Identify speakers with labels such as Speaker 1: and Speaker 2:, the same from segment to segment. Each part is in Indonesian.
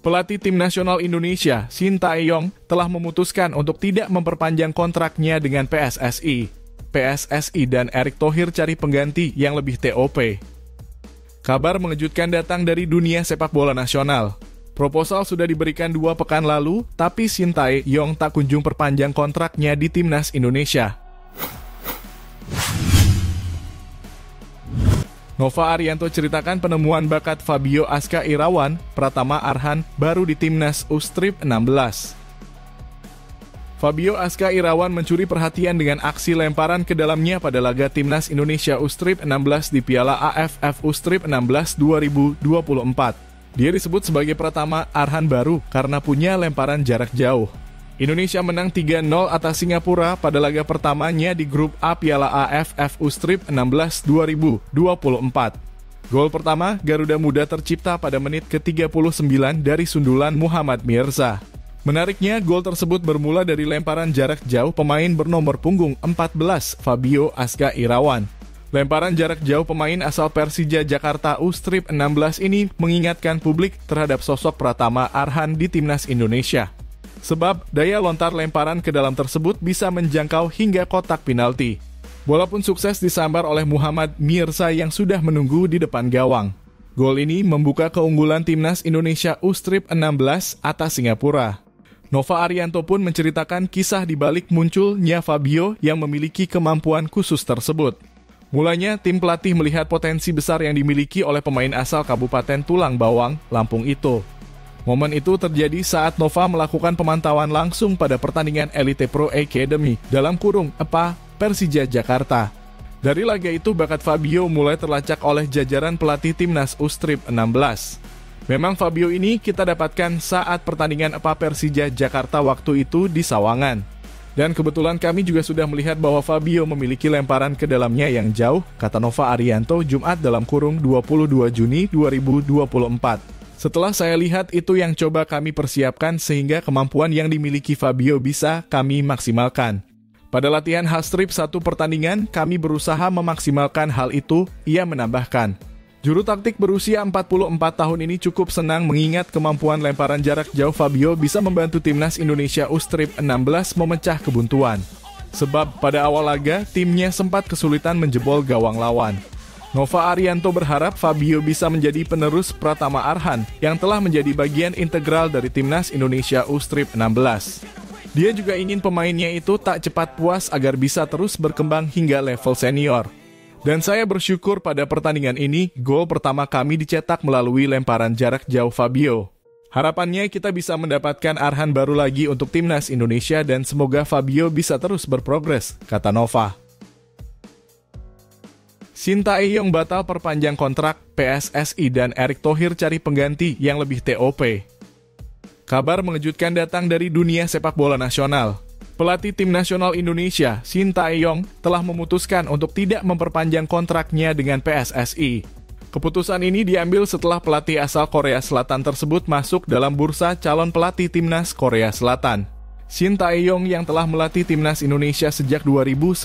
Speaker 1: Pelatih Tim Nasional Indonesia, Shin Tae-yong, telah memutuskan untuk tidak memperpanjang kontraknya dengan PSSI. PSSI dan Erick Thohir cari pengganti yang lebih TOP. Kabar mengejutkan datang dari dunia sepak bola nasional. Proposal sudah diberikan 2 pekan lalu, tapi Shin Tae-yong tak kunjung perpanjang kontraknya di Timnas Indonesia. Nova Arianto ceritakan penemuan bakat Fabio Aska Irawan, Pratama Arhan, baru di Timnas U-16. Fabio Aska Irawan mencuri perhatian dengan aksi lemparan ke dalamnya pada laga Timnas Indonesia U-16 di Piala AFF U-16 2024. Dia disebut sebagai Pratama Arhan baru karena punya lemparan jarak jauh. Indonesia menang 3-0 atas Singapura pada laga pertamanya di grup A Piala AFF U-16 2024. Gol pertama Garuda Muda tercipta pada menit ke-39 dari sundulan Muhammad Mirza. Menariknya, gol tersebut bermula dari lemparan jarak jauh pemain bernomor punggung 14 Fabio Aska Irawan. Lemparan jarak jauh pemain asal Persija Jakarta U-16 ini mengingatkan publik terhadap sosok Pratama Arhan di Timnas Indonesia. Sebab daya lontar lemparan ke dalam tersebut bisa menjangkau hingga kotak penalti. Bola pun sukses disambar oleh Muhammad Mirza yang sudah menunggu di depan gawang. Gol ini membuka keunggulan Timnas Indonesia U-16 atas Singapura. Nova Arianto pun menceritakan kisah di balik munculnya Fabio yang memiliki kemampuan khusus tersebut. Mulanya, tim pelatih melihat potensi besar yang dimiliki oleh pemain asal Kabupaten Tulang Bawang, Lampung itu. Momen itu terjadi saat Nova melakukan pemantauan langsung pada pertandingan Elite Pro Academy (EPA) Persija Jakarta. Dari laga itu, bakat Fabio mulai terlacak oleh jajaran pelatih Timnas U-16. Memang Fabio ini kita dapatkan saat pertandingan EPA Persija Jakarta waktu itu di Sawangan. Dan kebetulan kami juga sudah melihat bahwa Fabio memiliki lemparan ke dalamnya yang jauh, kata Nova Arianto Jumat (22 Juni 2024). Setelah saya lihat itu yang coba kami persiapkan sehingga kemampuan yang dimiliki Fabio bisa kami maksimalkan. Pada latihan Hastrip 1 pertandingan, kami berusaha memaksimalkan hal itu, ia menambahkan. Juru taktik berusia 44 tahun ini cukup senang mengingat kemampuan lemparan jarak jauh Fabio bisa membantu Timnas Indonesia U-16 memecah kebuntuan. Sebab pada awal laga, timnya sempat kesulitan menjebol gawang lawan. Nova Arianto berharap Fabio bisa menjadi penerus Pratama Arhan yang telah menjadi bagian integral dari Timnas Indonesia U-16. Dia juga ingin pemainnya itu tak cepat puas agar bisa terus berkembang hingga level senior. Dan saya bersyukur pada pertandingan ini, gol pertama kami dicetak melalui lemparan jarak jauh Fabio. Harapannya kita bisa mendapatkan Arhan baru lagi untuk Timnas Indonesia dan semoga Fabio bisa terus berprogres, kata Nova. Shin Tae-yong batal perpanjang kontrak, PSSI dan Erick Thohir cari pengganti yang lebih TOP. Kabar mengejutkan datang dari dunia sepak bola nasional. Pelatih Tim Nasional Indonesia, Shin Tae-yong, telah memutuskan untuk tidak memperpanjang kontraknya dengan PSSI. Keputusan ini diambil setelah pelatih asal Korea Selatan tersebut masuk dalam bursa calon pelatih Timnas Korea Selatan. Shin Tae-yong yang telah melatih Timnas Indonesia sejak 2019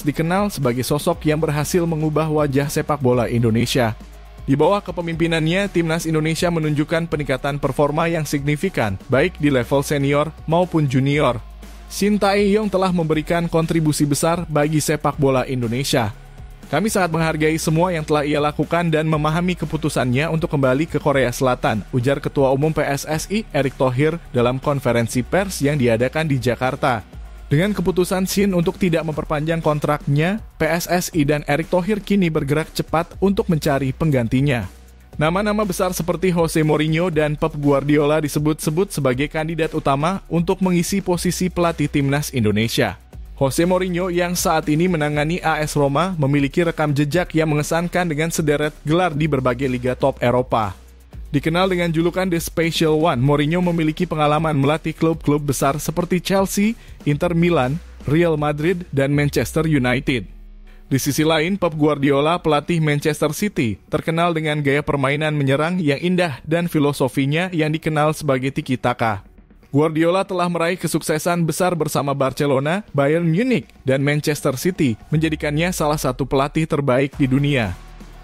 Speaker 1: dikenal sebagai sosok yang berhasil mengubah wajah sepak bola Indonesia. Di bawah kepemimpinannya, Timnas Indonesia menunjukkan peningkatan performa yang signifikan, baik di level senior maupun junior. Shin Tae-yong telah memberikan kontribusi besar bagi sepak bola Indonesia. Kami sangat menghargai semua yang telah ia lakukan dan memahami keputusannya untuk kembali ke Korea Selatan, ujar Ketua Umum PSSI Erick Thohir dalam konferensi pers yang diadakan di Jakarta. Dengan keputusan Shin untuk tidak memperpanjang kontraknya, PSSI dan Erick Thohir kini bergerak cepat untuk mencari penggantinya. Nama-nama besar seperti Jose Mourinho dan Pep Guardiola disebut-sebut sebagai kandidat utama untuk mengisi posisi pelatih Timnas Indonesia. Jose Mourinho yang saat ini menangani AS Roma memiliki rekam jejak yang mengesankan dengan sederet gelar di berbagai liga top Eropa. Dikenal dengan julukan The Special One, Mourinho memiliki pengalaman melatih klub-klub besar seperti Chelsea, Inter Milan, Real Madrid, dan Manchester United. Di sisi lain, Pep Guardiola, pelatih Manchester City, terkenal dengan gaya permainan menyerang yang indah dan filosofinya yang dikenal sebagai tiki-taka. Guardiola telah meraih kesuksesan besar bersama Barcelona, Bayern Munich, dan Manchester City, menjadikannya salah satu pelatih terbaik di dunia.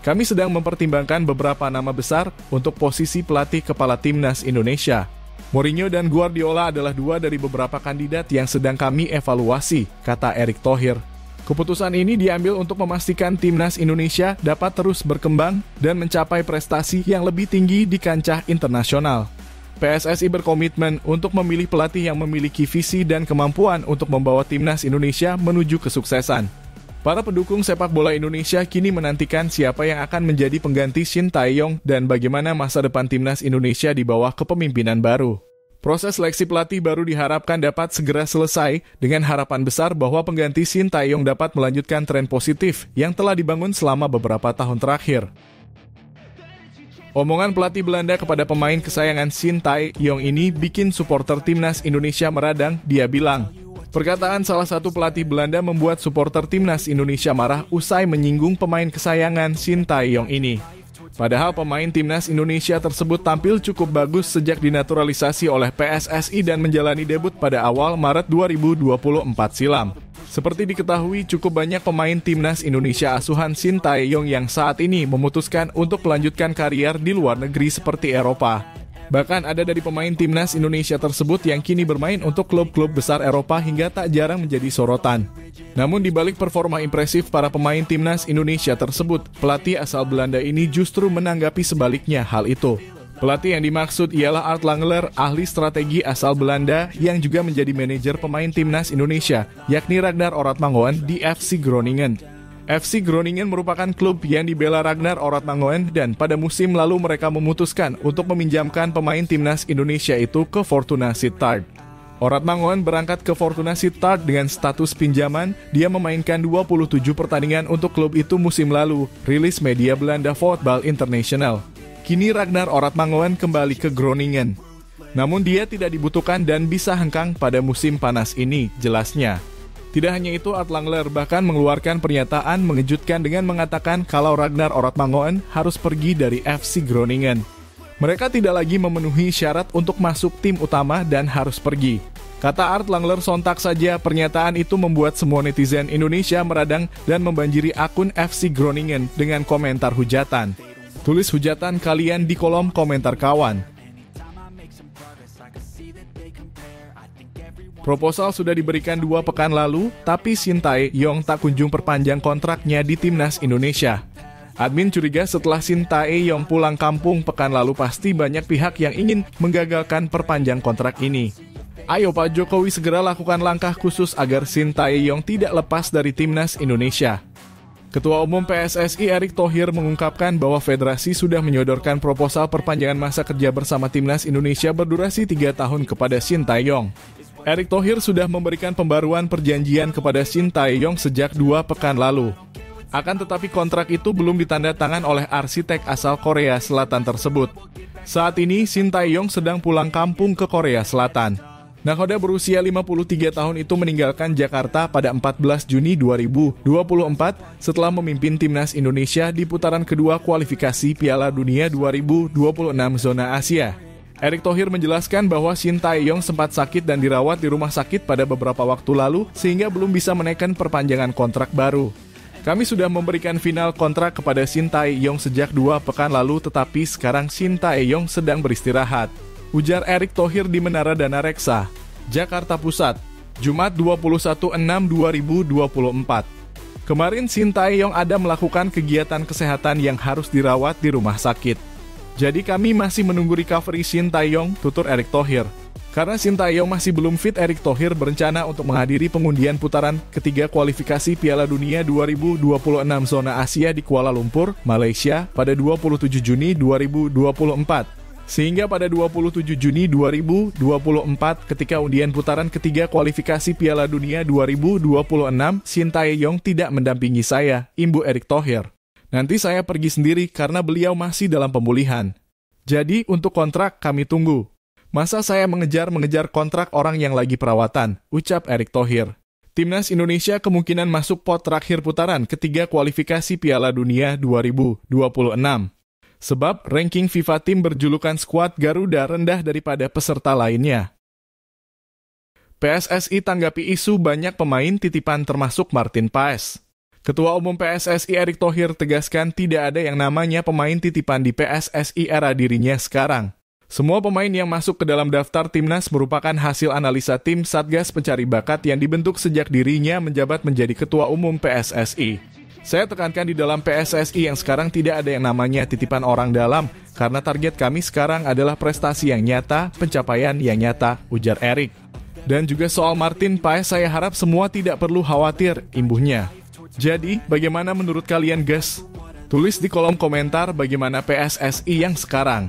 Speaker 1: Kami sedang mempertimbangkan beberapa nama besar untuk posisi pelatih kepala timnas Indonesia. Mourinho dan Guardiola adalah dua dari beberapa kandidat yang sedang kami evaluasi, kata Erick Thohir. Keputusan ini diambil untuk memastikan timnas Indonesia dapat terus berkembang dan mencapai prestasi yang lebih tinggi di kancah internasional. PSSI berkomitmen untuk memilih pelatih yang memiliki visi dan kemampuan untuk membawa timnas Indonesia menuju kesuksesan. Para pendukung sepak bola Indonesia kini menantikan siapa yang akan menjadi pengganti Shin Tae-yong dan bagaimana masa depan timnas Indonesia di bawah kepemimpinan baru. Proses seleksi pelatih baru diharapkan dapat segera selesai dengan harapan besar bahwa pengganti Shin Tae-yong dapat melanjutkan tren positif yang telah dibangun selama beberapa tahun terakhir. Omongan pelatih Belanda kepada pemain kesayangan Shin Tae-yong ini bikin supporter timnas Indonesia meradang. Dia bilang, perkataan salah satu pelatih Belanda membuat supporter timnas Indonesia marah usai menyinggung pemain kesayangan Shin Tae-yong ini. Padahal pemain timnas Indonesia tersebut tampil cukup bagus sejak dinaturalisasi oleh PSSI dan menjalani debut pada awal Maret 2024 silam. Seperti diketahui, cukup banyak pemain timnas Indonesia asuhan Shin Tae-yong yang saat ini memutuskan untuk melanjutkan karier di luar negeri seperti Eropa. Bahkan ada dari pemain timnas Indonesia tersebut yang kini bermain untuk klub-klub besar Eropa hingga tak jarang menjadi sorotan. Namun di balik performa impresif para pemain timnas Indonesia tersebut, pelatih asal Belanda ini justru menanggapi sebaliknya hal itu. Pelatih yang dimaksud ialah Art Langler, ahli strategi asal Belanda yang juga menjadi manajer pemain timnas Indonesia, yakni Ragnar Oratmangoen di FC Groningen. FC Groningen merupakan klub yang dibela Ragnar Oratmangoen dan pada musim lalu mereka memutuskan untuk meminjamkan pemain timnas Indonesia itu ke Fortuna Sittard. Oratmangoen berangkat ke Fortuna Sittard dengan status pinjaman. Dia memainkan 27 pertandingan untuk klub itu musim lalu, rilis media Belanda Voetbal International. Kini Ragnar Oratmangoen kembali ke Groningen. Namun dia tidak dibutuhkan dan bisa hengkang pada musim panas ini, jelasnya. Tidak hanya itu, Art Langler bahkan mengeluarkan pernyataan mengejutkan dengan mengatakan kalau Ragnar Oratmangoen harus pergi dari FC Groningen. Mereka tidak lagi memenuhi syarat untuk masuk tim utama dan harus pergi. Kata Art Langler, sontak saja pernyataan itu membuat semua netizen Indonesia meradang dan membanjiri akun FC Groningen dengan komentar hujatan. Tulis hujatan kalian di kolom komentar kawan. Proposal sudah diberikan 2 pekan lalu, tapi Shin Tae-yong tak kunjung perpanjang kontraknya di timnas Indonesia. Admin curiga setelah Shin Tae-yong pulang kampung pekan lalu pasti banyak pihak yang ingin menggagalkan perpanjang kontrak ini. Ayo Pak Jokowi segera lakukan langkah khusus agar Shin Tae-yong tidak lepas dari timnas Indonesia. Ketua Umum PSSI Erick Thohir mengungkapkan bahwa federasi sudah menyodorkan proposal perpanjangan masa kerja bersama timnas Indonesia berdurasi 3 tahun kepada Shin Tae-yong. Erick Thohir sudah memberikan pembaruan perjanjian kepada Shin Tae-yong sejak 2 pekan lalu. Akan tetapi kontrak itu belum ditandatangan oleh arsitek asal Korea Selatan tersebut. Saat ini Shin Tae-yong sedang pulang kampung ke Korea Selatan. Nakhoda berusia 53 tahun itu meninggalkan Jakarta pada 14 Juni 2024 setelah memimpin timnas Indonesia di putaran kedua kualifikasi Piala Dunia 2026 zona Asia. Erick Thohir menjelaskan bahwa Shin Tae-yong sempat sakit dan dirawat di rumah sakit pada beberapa waktu lalu sehingga belum bisa menaikkan perpanjangan kontrak baru. Kami sudah memberikan final kontrak kepada Shin Tae-yong sejak 2 pekan lalu tetapi sekarang Shin Tae-yong sedang beristirahat, ujar Erick Thohir di Menara Dana Reksa, Jakarta Pusat, Jumat 21/6/2024. Kemarin Shin Tae-yong ada melakukan kegiatan kesehatan yang harus dirawat di rumah sakit. Jadi kami masih menunggu recovery Shin Tae-yong, tutur Erick Thohir. Karena Shin Tae-yong masih belum fit, Erick Thohir berencana untuk menghadiri pengundian putaran ketiga kualifikasi Piala Dunia 2026 zona Asia di Kuala Lumpur, Malaysia pada 27 Juni 2024. Sehingga pada 27 Juni 2024 ketika undian putaran ketiga kualifikasi Piala Dunia 2026, Shin Tae-yong tidak mendampingi saya, imbu Erick Thohir. Nanti saya pergi sendiri karena beliau masih dalam pemulihan. Jadi untuk kontrak kami tunggu. Masa saya mengejar kontrak orang yang lagi perawatan, ucap Erick Thohir. Timnas Indonesia kemungkinan masuk pot terakhir putaran ketiga kualifikasi Piala Dunia 2026. Sebab ranking FIFA tim berjulukan skuad Garuda rendah daripada peserta lainnya. PSSI tanggapi isu banyak pemain titipan termasuk Martin Paes. Ketua Umum PSSI Erick Thohir tegaskan tidak ada yang namanya pemain titipan di PSSI era dirinya sekarang. Semua pemain yang masuk ke dalam daftar timnas merupakan hasil analisa tim Satgas Pencari Bakat yang dibentuk sejak dirinya menjabat menjadi Ketua Umum PSSI. Saya tekankan di dalam PSSI yang sekarang tidak ada yang namanya titipan orang dalam, karena target kami sekarang adalah prestasi yang nyata, pencapaian yang nyata, ujar Erick. Dan juga soal Martin Paes, saya harap semua tidak perlu khawatir, imbuhnya. Jadi, bagaimana menurut kalian, guys? Tulis di kolom komentar bagaimana PSSI yang sekarang.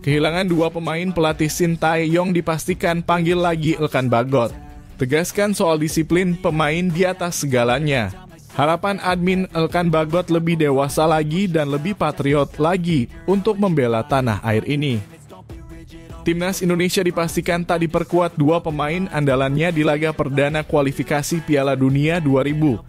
Speaker 1: Kehilangan dua pemain, pelatih Shin Tae-yong dipastikan panggil lagi Elkan Bagot. Tegaskan soal disiplin pemain di atas segalanya. Harapan admin Elkan Bagot lebih dewasa lagi dan lebih patriot lagi untuk membela tanah air ini. Timnas Indonesia dipastikan tak diperkuat dua pemain andalannya di laga perdana kualifikasi Piala Dunia 2026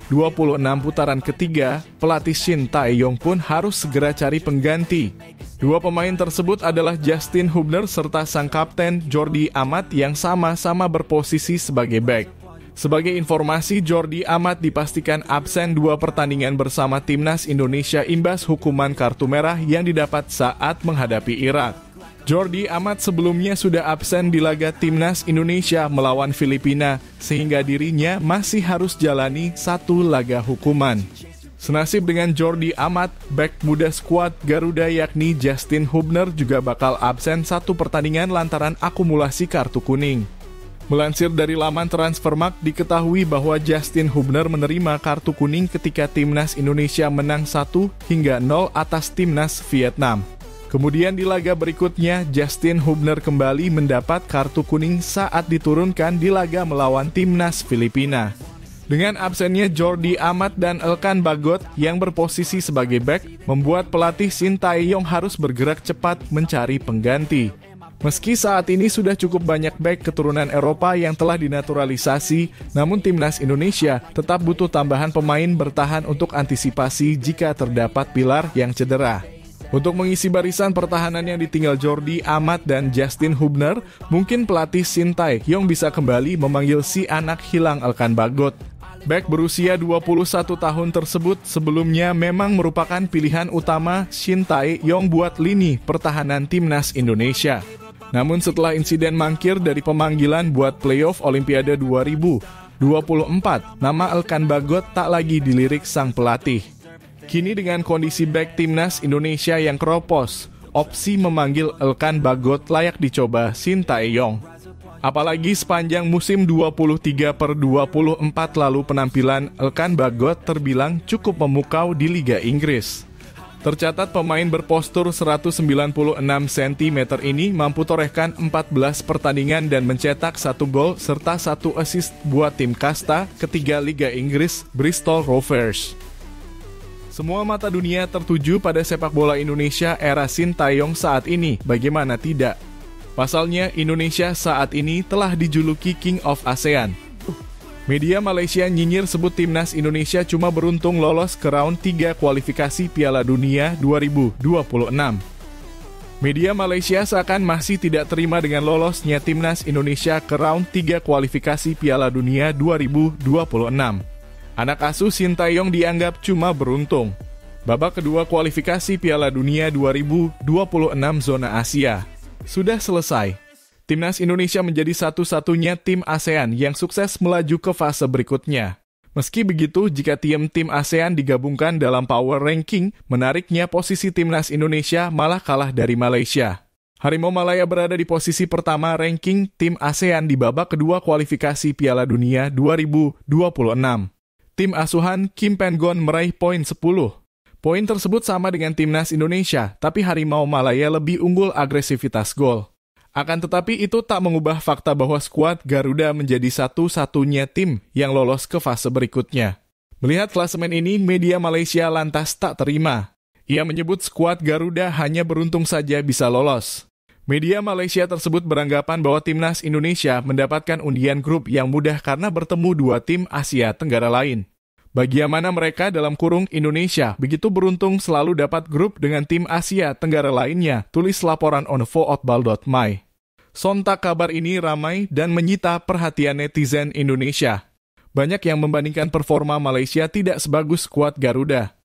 Speaker 1: putaran ketiga. Pelatih Shin Tae-yong pun harus segera cari pengganti. Dua pemain tersebut adalah Justin Hubner serta sang kapten Jordi Amat yang sama-sama berposisi sebagai bek. Sebagai informasi, Jordi Amat dipastikan absen dua pertandingan bersama Timnas Indonesia imbas hukuman kartu merah yang didapat saat menghadapi Irak. Jordi Amat sebelumnya sudah absen di laga Timnas Indonesia melawan Filipina, sehingga dirinya masih harus jalani satu laga hukuman. Senasib dengan Jordi Amat, bek muda skuad Garuda yakni Justin Hubner juga bakal absen satu pertandingan lantaran akumulasi kartu kuning. Melansir dari laman Transfermarkt diketahui bahwa Justin Hubner menerima kartu kuning ketika Timnas Indonesia menang 1-0 atas Timnas Vietnam. Kemudian di laga berikutnya, Justin Hubner kembali mendapat kartu kuning saat diturunkan di laga melawan Timnas Filipina. Dengan absennya Jordi Amat dan Elkan Bagot yang berposisi sebagai bek, membuat pelatih Shin Tae-yong harus bergerak cepat mencari pengganti. Meski saat ini sudah cukup banyak bek keturunan Eropa yang telah dinaturalisasi, namun Timnas Indonesia tetap butuh tambahan pemain bertahan untuk antisipasi jika terdapat pilar yang cedera. Untuk mengisi barisan pertahanan yang ditinggal Jordi Amat dan Justin Hubner, mungkin pelatih Shin Tae-yong bisa kembali memanggil si anak hilang Elkan Bagot. Bek berusia 21 tahun tersebut sebelumnya memang merupakan pilihan utama Shin Tae-yong buat lini pertahanan Timnas Indonesia. Namun setelah insiden mangkir dari pemanggilan buat playoff Olimpiade 2024, nama Elkan Bagot tak lagi dilirik sang pelatih. Kini dengan kondisi bek Timnas Indonesia yang keropos, opsi memanggil Elkan Bagot layak dicoba Shin Tae-yong. Apalagi sepanjang musim 23/24 lalu penampilan Elkan Bagot terbilang cukup memukau di Liga Inggris. Tercatat pemain berpostur 196 cm ini mampu torehkan 14 pertandingan dan mencetak 1 gol serta 1 assist buat tim kasta ketiga Liga Inggris Bristol Rovers. Semua mata dunia tertuju pada sepak bola Indonesia era Shin Tae-yong saat ini, bagaimana tidak? Pasalnya, Indonesia saat ini telah dijuluki King of ASEAN. Media Malaysia nyinyir sebut Timnas Indonesia cuma beruntung lolos ke round 3 kualifikasi Piala Dunia 2026. Media Malaysia seakan masih tidak terima dengan lolosnya Timnas Indonesia ke round 3 kualifikasi Piala Dunia 2026. Anak asuh Shin Tae-yong dianggap cuma beruntung. Babak kedua kualifikasi Piala Dunia 2026 zona Asia sudah selesai. Timnas Indonesia menjadi satu-satunya tim ASEAN yang sukses melaju ke fase berikutnya. Meski begitu, jika tim ASEAN digabungkan dalam power ranking, menariknya posisi Timnas Indonesia malah kalah dari Malaysia. Harimau Malaya berada di posisi pertama ranking tim ASEAN di babak kedua kualifikasi Piala Dunia 2026. Tim asuhan Kim Pen-gon meraih poin 10. Poin tersebut sama dengan Timnas Indonesia, tapi Harimau Malaya lebih unggul agresivitas gol. Akan tetapi itu tak mengubah fakta bahwa skuad Garuda menjadi satu-satunya tim yang lolos ke fase berikutnya. Melihat klasemen ini, media Malaysia lantas tak terima. Ia menyebut skuad Garuda hanya beruntung saja bisa lolos. Media Malaysia tersebut beranggapan bahwa Timnas Indonesia mendapatkan undian grup yang mudah karena bertemu dua tim Asia Tenggara lain. Bagaimana mereka dalam kurung Indonesia begitu beruntung selalu dapat grup dengan tim Asia Tenggara lainnya, tulis laporan onfootball.my. Sontak kabar ini ramai dan menyita perhatian netizen Indonesia. Banyak yang membandingkan performa Malaysia tidak sebagus skuad Garuda.